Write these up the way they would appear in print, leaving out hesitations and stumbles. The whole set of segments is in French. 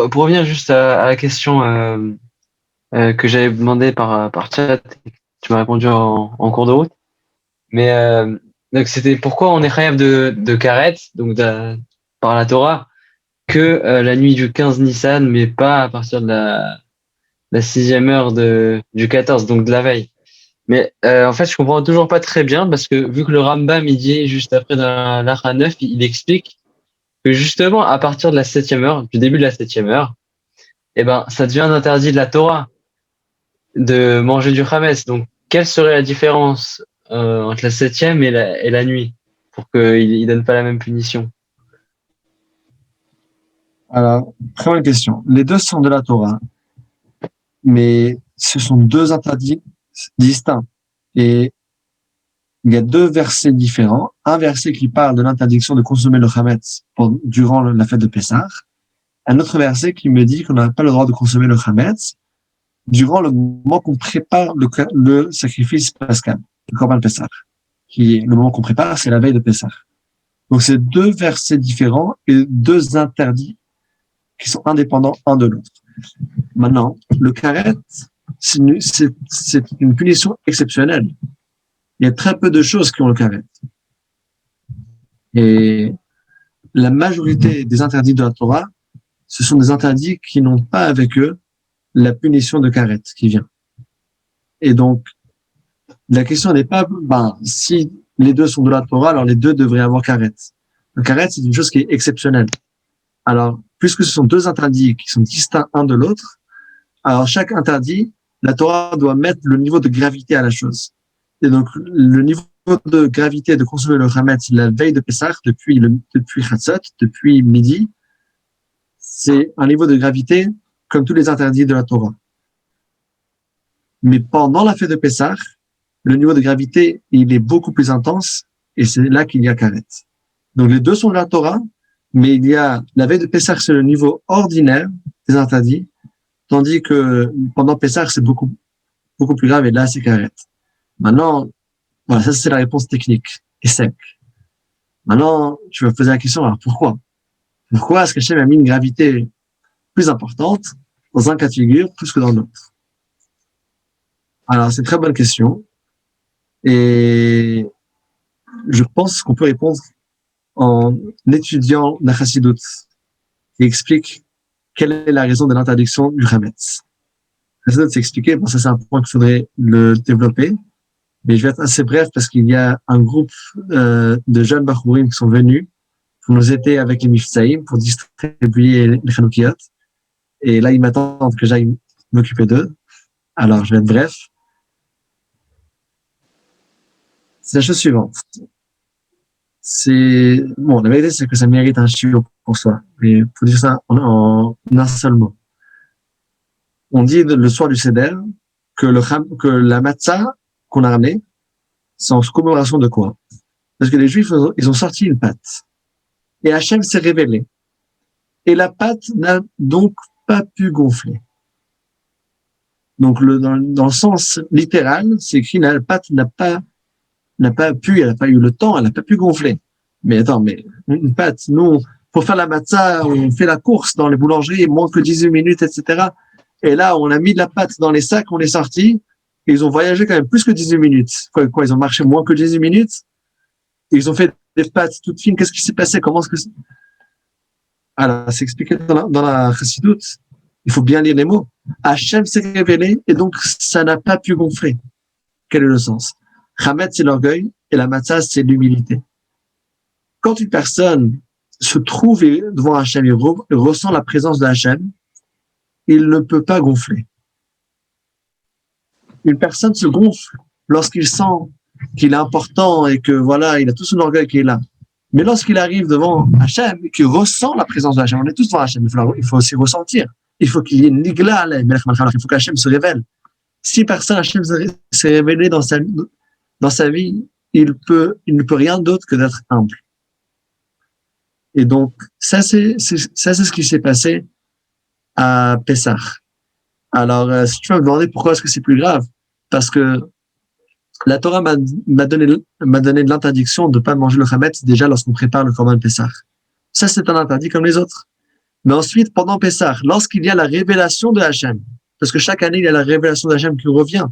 pour revenir juste à la question que j'avais demandé par chat, tu m'as répondu en cours de route. Mais donc c'était pourquoi on est chayav de karet, donc par la Torah, que la nuit du 15 Nissan, mais pas à partir de la sixième heure du 14, donc de la veille. Mais en fait, je comprends toujours pas très bien parce que vu que le Rambam il dit juste après dans l'Acha 9, il explique que justement à partir de la septième heure, du début de la septième heure, eh ben ça devient un interdit de la Torah de manger du Hametz. Donc quelle serait la différence entre la septième et la nuit pour qu'il donne pas la même punition? Alors, très bonne question. Les deux sont de la Torah, mais ce sont deux interdits distincts. Et il y a deux versets différents. Un verset qui parle de l'interdiction de consommer le Hametz durant la fête de Pessah. Un autre verset qui me dit qu'on n'a pas le droit de consommer le Hametz durant le moment qu'on prépare le sacrifice pascal, le Korban Pessah, qui est le moment qu'on prépare, c'est la veille de Pessah. Donc c'est deux versets différents et deux interdits qui sont indépendants un de l'autre. Maintenant, le karet, c'est une punition exceptionnelle. Il y a très peu de choses qui ont le karet. Et la majorité des interdits de la Torah, ce sont des interdits qui n'ont pas avec eux la punition de karet qui vient. Et donc, la question n'est pas, si les deux sont de la Torah, alors les deux devraient avoir karet. Le karet, c'est une chose qui est exceptionnelle. Alors, puisque ce sont deux interdits qui sont distincts un de l'autre, alors chaque interdit, la Torah doit mettre le niveau de gravité à la chose. Et donc, le niveau de gravité de consommer le Hametz la veille de Pessah, depuis Chatzot, depuis midi, c'est un niveau de gravité comme tous les interdits de la Torah. Mais pendant la fête de Pessah, le niveau de gravité, il est beaucoup plus intense et c'est là qu'il y a karet. Donc, les deux sont de la Torah, mais il y a, la veille de Pessah, c'est le niveau ordinaire des interdits, tandis que pendant Pessah, c'est beaucoup plus grave et là, c'est karet. Maintenant, voilà, ça, c'est la réponse technique et sec. Maintenant, tu vas poser la question, alors pourquoi? Pourquoi est-ce qu'Hachem a mis une gravité plus importante dans un cas de figure plus que dans l'autre? Alors, c'est une très bonne question. Et je pense qu'on peut répondre en étudiant la Chassidut qui explique quelle est la raison de l'interdiction du Hametz. La Chassidut s'est expliqué, bon, ça c'est un point qu'il faudrait le développer, mais je vais être assez bref parce qu'il y a un groupe de jeunes Bachourim qui sont venus pour nous aider avec les Mifsaïm, pour distribuer les Chanoukiyot. Et là, ils m'attendent que j'aille m'occuper d'eux. Alors, je vais être bref. C'est la chose suivante. Bon, la vérité, c'est que ça mérite un chiot pour soi. Mais pour dire ça en un seul mot. On dit le soir du Seder que la matzah qu'on a ramenée, c'est en commémoration de quoi? Parce que les Juifs, ils ont sorti une pâte. Et Hachem s'est révélé. Et la pâte n'a donc pas pu gonfler. Donc, dans le sens littéral, c'est écrit, la pâte n'a pas pu, elle n'a pas eu le temps, elle n'a pas pu gonfler. Mais attends, mais une pâte, nous, pour faire la matzah, on fait la course dans les boulangeries, moins que 18 minutes, etc. Et là, on a mis de la pâte dans les sacs, on est sorti, et ils ont voyagé quand même plus que 18 minutes. Quoi, ils ont marché moins que 18 minutes? Et ils ont fait des pâtes toutes fines. Qu'est-ce qui s'est passé? Comment est-ce que c'est? Alors, c'est expliqué dans la Chassidut. Il faut bien lire les mots. Hachem s'est révélé, et donc, ça n'a pas pu gonfler. Quel est le sens? Hametz, c'est l'orgueil, et la matzah, c'est l'humilité. Quand une personne se trouve devant Hachem, il ressent la présence de Hachem, il ne peut pas gonfler. Une personne se gonfle lorsqu'il sent qu'il est important et que voilà, il a tout son orgueil qui est là. Mais lorsqu'il arrive devant Hachem, qu'il ressent la présence de Hachem, on est tous devant Hachem, il faut aussi ressentir. Il faut qu'il y ait une nigla, il faut qu'Hachem se révèle. Si personne Hachem s'est révélé dans sa vie, il ne peut rien d'autre que d'être humble. Et donc, ça c'est ce qui s'est passé à Pessah. Alors, si tu vas me demander pourquoi est-ce que c'est plus grave, parce que la Torah m'a donné de l'interdiction de ne pas manger le Hametz déjà lorsqu'on prépare le Korban Pessah. Ça, c'est un interdit comme les autres. Mais ensuite, pendant Pessah, lorsqu'il y a la révélation de Hachem, parce que chaque année, il y a la révélation de Hachem qui revient.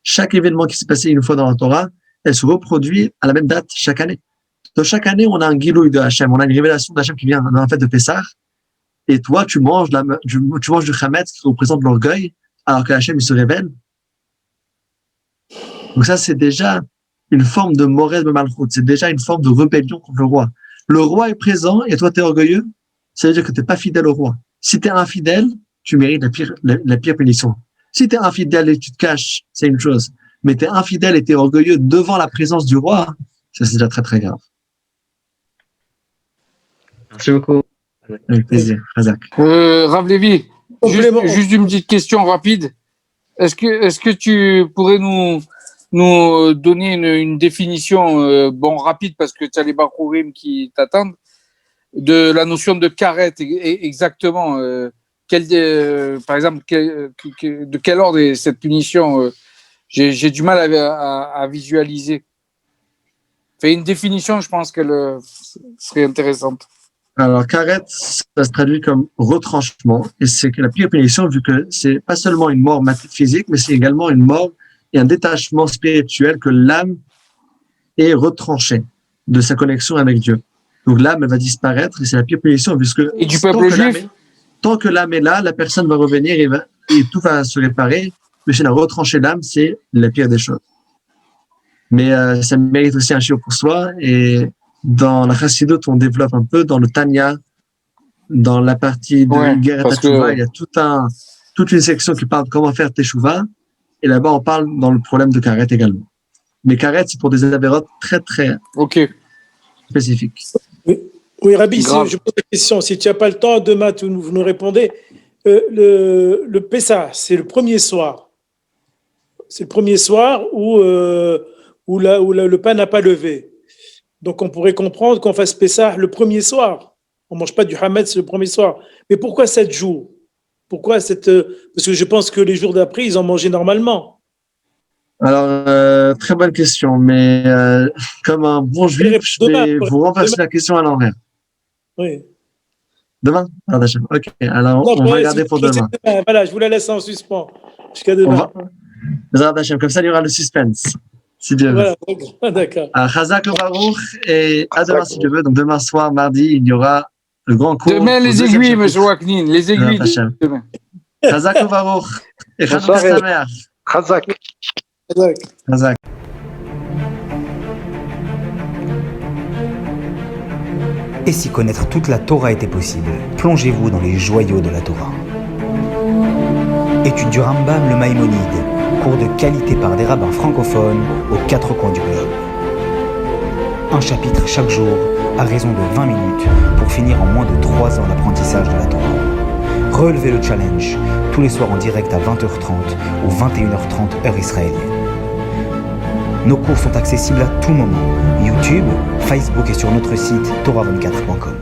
Chaque événement qui s'est passé une fois dans la Torah, elle se reproduit à la même date chaque année. Donc, chaque année, on a un Gilouï de Hachem, on a une révélation de Hachem qui vient dans la fête de Pessah. Et toi, tu manges du Chametz qui représente l'orgueil, alors que Hachem, il se révèle. Donc ça, c'est déjà une forme de Morez de Malchut. C'est déjà une forme de rébellion contre le roi. Le roi est présent et toi, tu es orgueilleux. Ça veut dire que tu n'es pas fidèle au roi. Si tu es infidèle, tu mérites la pire punition. Si tu es infidèle et tu te caches, c'est une chose. Mais tu es infidèle et tu es orgueilleux devant la présence du roi, ça, c'est déjà très, très grave. Merci beaucoup. Avec plaisir, Razak. Rav Lévi, juste une petite question rapide. Est-ce que tu pourrais nous donner une définition, rapide, parce que tu as les Barourim qui t'attendent, de la notion de karet, exactement. Par exemple, de quel ordre est cette punition? J'ai du mal à visualiser. Fais une définition, je pense qu'elle serait intéressante. Alors, karet, ça se traduit comme retranchement, et c'est la pire punition vu que c'est pas seulement une mort physique, mais c'est également une mort et un détachement spirituel, que l'âme est retranchée de sa connexion avec Dieu. Donc l'âme, elle va disparaître, et c'est la pire punition, puisque et du peuple juif, tant que l'âme est là, la personne va revenir et tout va se réparer. Mais chez la retrancher l'âme, c'est la pire des choses. Mais ça mérite aussi un shiur pour soi, et dans la Chassidut, on développe un peu, dans le Tanya, dans la partie de Guerre et Teshuvah, il y a toute une section qui parle de comment faire Teshuvah, et là-bas, on parle dans le problème de karet également. Mais karet, c'est pour des avérotes très, très spécifiques. Oui, Rabbi, si je pose la question, si tu n'as pas le temps, demain, vous nous répondez. Le Pessah, c'est le premier soir. C'est le premier soir où le pain n'a pas levé. Donc, on pourrait comprendre qu'on fasse Pessah le premier soir. On ne mange pas du Hametz le premier soir. Mais pourquoi 7 jours? Pourquoi parce que je pense que les jours d'après, ils ont mangé normalement. Alors, très bonne question, mais comme un bon juif, je vais vous renverser la question à l'envers. Oui. Demain? Ok, alors on va regarder pour demain. Voilà, je vous la laisse en suspens jusqu'à demain. Comme ça, il y aura le suspense, si Dieu veut. Voilà, d'accord. Chazak le Baruch, et à demain, si Dieu veut. Donc demain soir, mardi, il y aura le grand cours. Demain, les aiguilles, M. Waknin, les aiguilles. Demain. Chazak le Baruch, et Chanukah Sameach. Chazak. Chazak. Et si connaître toute la Torah était possible, plongez-vous dans les joyaux de la Torah. Étude du Rambam, le Maïmonide, cours de qualité par des rabbins francophones aux 4 coins du globe. Un chapitre chaque jour, à raison de 20 minutes, pour finir en moins de 3 ans l'apprentissage de la Torah. Relevez le challenge, tous les soirs en direct à 20h30 ou 21h30 heure israélienne. Nos cours sont accessibles à tout moment, YouTube, Facebook et sur notre site torah24.com.